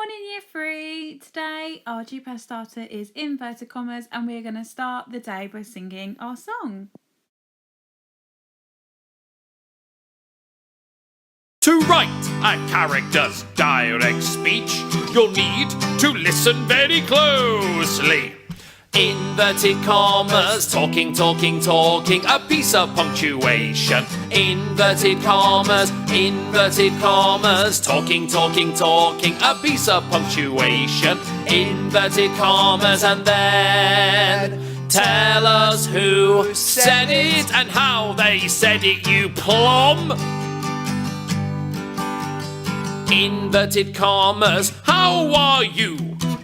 Morning Year 3. Today our GPS starter is inverted commas and we're going to start the day by singing our song. To write a character's direct speech, you'll need to listen very closely. Inverted commas, talking, a piece of punctuation. Inverted commas, talking, a piece of punctuation. Inverted commas, and then tell us who said it and how they said it, you plum. Inverted commas, how are you?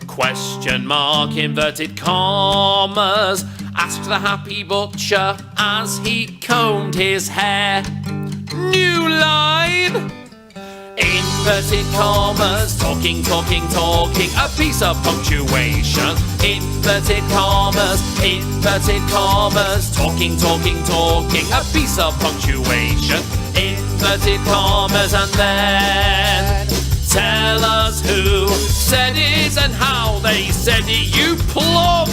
Question mark, inverted commas. Asked the happy butcher as he combed his hair. New line. Inverted commas, talking, a piece of punctuation. Inverted commas, talking, a piece of punctuation. Inverted commas, and then tell us who said it and how they said it, you plum.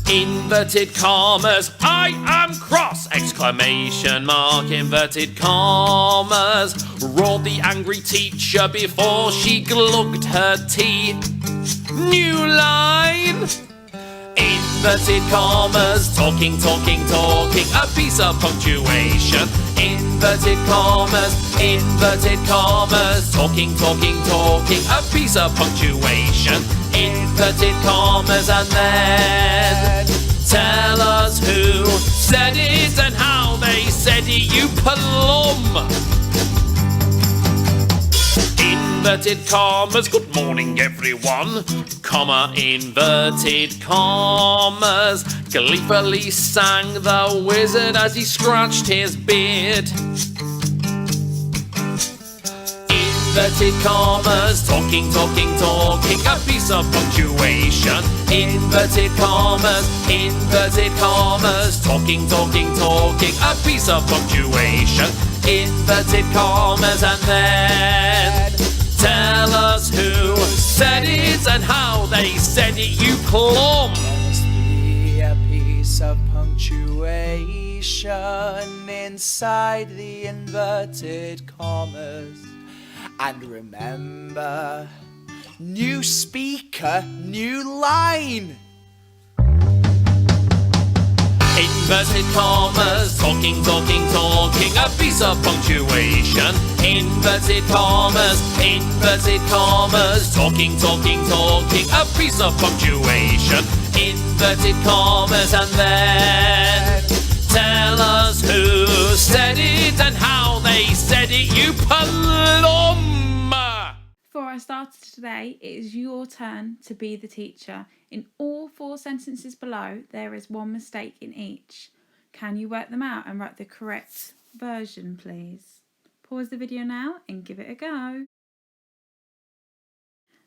Inverted commas, I am cross! Exclamation mark, inverted commas. Roared the angry teacher before she glugged her tea. New line. Inverted commas, talking, a piece of punctuation. Inverted commas, talking, a piece of punctuation. Inverted commas, and then tell us who said it and how they said it, you plum. Inverted commas, good morning everyone, comma, inverted commas. Gleefully sang the wizard as he scratched his beard. Inverted commas, talking, a piece of punctuation. Inverted commas, talking, a piece of punctuation. Inverted commas, and then tell us who said it and how they said it, you plum. Must be a piece of punctuation inside the inverted commas. And remember, new speaker, new line. Inverted commas, talking, a piece of punctuation. Inverted commas, talking, a piece of punctuation. Inverted commas, and then tell us who said it and how they said it, you plum. For our starter today, it is your turn to be the teacher. In all 4 sentences below, there is one mistake in each. Can you work them out and write the correct version, please? Pause the video now and give it a go.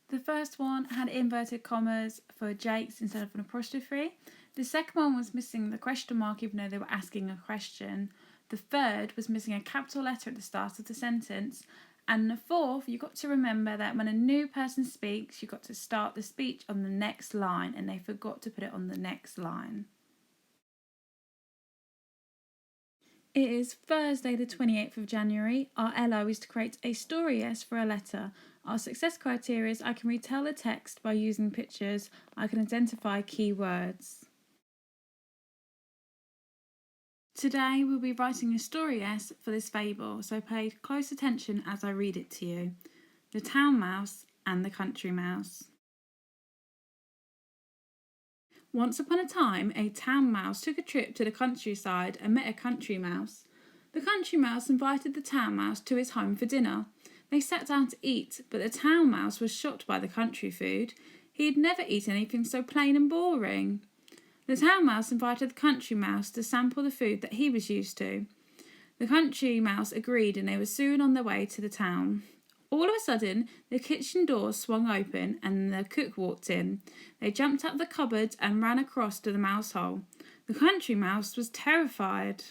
The first one had inverted commas for Jake's instead of an apostrophe. The second one was missing the question mark even though they were asking a question. The third was missing a capital letter at the start of the sentence. And the fourth, you've got to remember that when a new person speaks, you've got to start the speech on the next line, and they forgot to put it on the next line. It is Thursday the 28th of January. Our LO is to create a story S for a letter. Our success criteria is I can retell the text by using pictures. I can identify key words. Today we'll be writing a story S for this fable, so pay close attention as I read it to you. The Town Mouse and the Country Mouse. Once upon a time, a town mouse took a trip to the countryside and met a country mouse. The country mouse invited the town mouse to his home for dinner. They sat down to eat, but the town mouse was shocked by the country food. He had never eaten anything so plain and boring. The town mouse invited the country mouse to sample the food that he was used to. The country mouse agreed and they were soon on their way to the town. All of a sudden, the kitchen door swung open and the cook walked in. They jumped out of the cupboard and ran across to the mouse hole. The country mouse was terrified.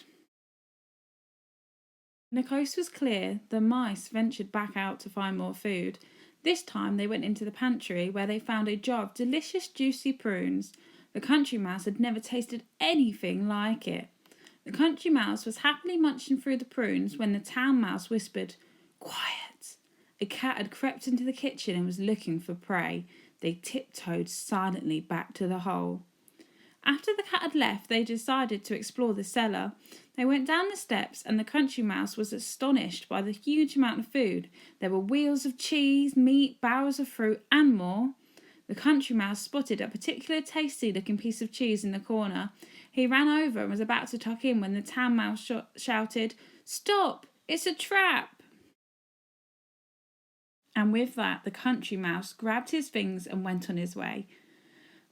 When the coast was clear, the mice ventured back out to find more food. This time they went into the pantry, where they found a jar of delicious juicy prunes. The Country Mouse had never tasted anything like it. The Country Mouse was happily munching through the prunes when the Town Mouse whispered, "Quiet!" A cat had crept into the kitchen and was looking for prey. They tiptoed silently back to the hole. After the cat had left, they decided to explore the cellar. They went down the steps, and the Country Mouse was astonished by the huge amount of food. There were wheels of cheese, meat, barrels of fruit, and more. The Country Mouse spotted a particularly tasty-looking piece of cheese in the corner. He ran over and was about to tuck in when the Town Mouse shouted, "Stop! It's a trap!" And with that, the Country Mouse grabbed his things and went on his way.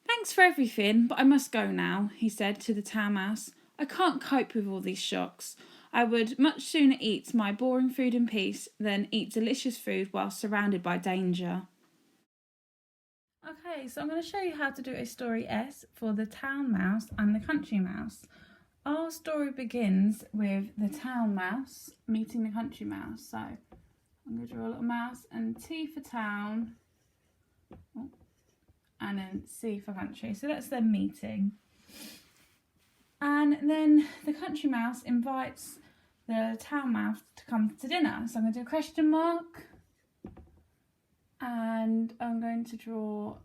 "Thanks for everything, but I must go now," he said to the Town Mouse. "I can't cope with all these shocks. I would much sooner eat my boring food in peace than eat delicious food while surrounded by danger." Okay, so I'm going to show you how to do a story S for the Town Mouse and the Country Mouse. Our story begins with the Town Mouse meeting the Country Mouse. So I'm going to draw a little mouse and T for town. Oh. And then C for country. So that's their meeting. And then the Country Mouse invites the Town Mouse to come to dinner. So I'm going to do a question mark. And I'm going to draw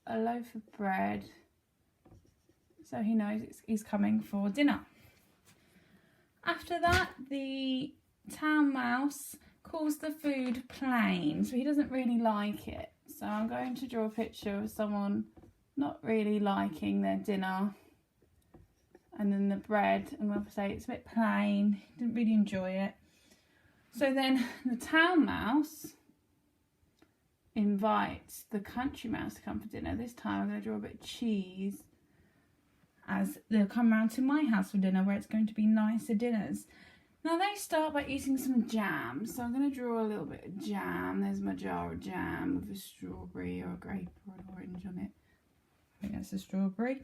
a loaf of bread. So he knows he's coming for dinner. After that, the Town Mouse calls the food plain. So he doesn't really like it. So I'm going to draw a picture of someone not really liking their dinner. And then the bread, I'm going to say it's a bit plain, didn't really enjoy it. So then the Town Mouse invites the Country Mouse to come for dinner. This time I'm going to draw a bit of cheese, as they'll come round to my house for dinner, where it's going to be nicer dinners. Now they start by eating some jam, so I'm going to draw a little bit of jam. There's my jar of jam with a strawberry or a grape or an orange on it. I think that's a strawberry.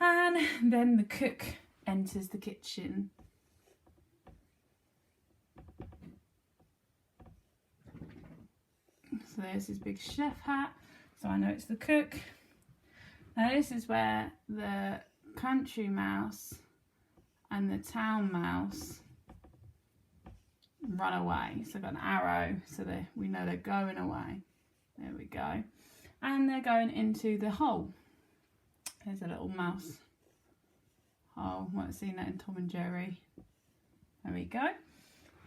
And then the cook enters the kitchen. So there's his big chef hat, so I know it's the cook. Now this is where the Country Mouse and the Town Mouse run away. So I've got an arrow, so we know they're going away. There we go. And they're going into the hole. There's a little mouse hole. Might have seen that in Tom and Jerry. There we go.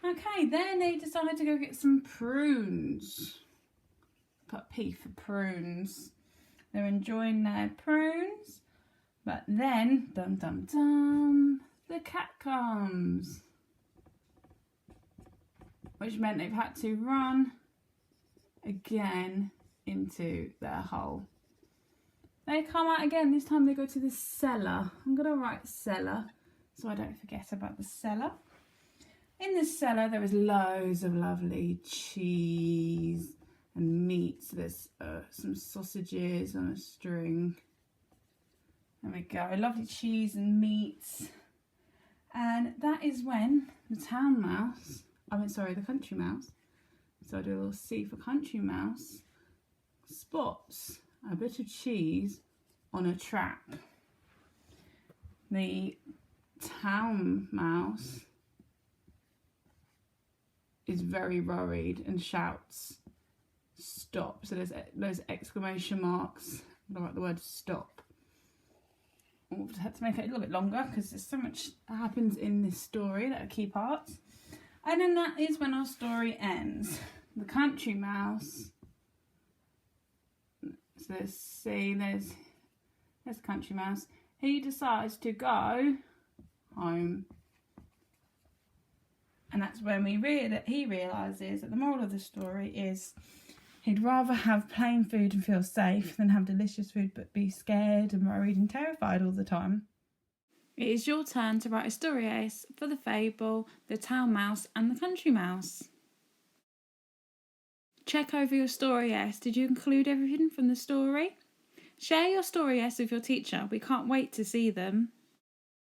Okay, then they decided to go get some prunes. Put P for prunes. They're enjoying their prunes. But then, dum dum dum, the cat comes. Which meant they've had to run again into their hole. They come out again. This time they go to the cellar. I'm going to write cellar so I don't forget about the cellar. In the cellar there is loads of lovely cheese and meat. So there's some sausages on a string. There we go. Lovely cheese and meat. And that is when the the Country Mouse, so I do a little C for Country Mouse, spots a bit of cheese on a trap. The Town Mouse is very worried and shouts, "Stop." So there's those exclamation marks. I'm going to write the word stop. We'll have to make it a little bit longer because there's so much that happens in this story that are key parts. And then that is when our story ends. The Country Mouse. So let's see, there's the Country Mouse. He decides to go home. And that's when he realises that the moral of the story is he'd rather have plain food and feel safe than have delicious food but be scared and worried and terrified all the time. It is your turn to write a story ace for the fable, the Town Mouse and the Country Mouse. Check over your story ace. Did you include everything from the story? Share your story ace with your teacher. We can't wait to see them.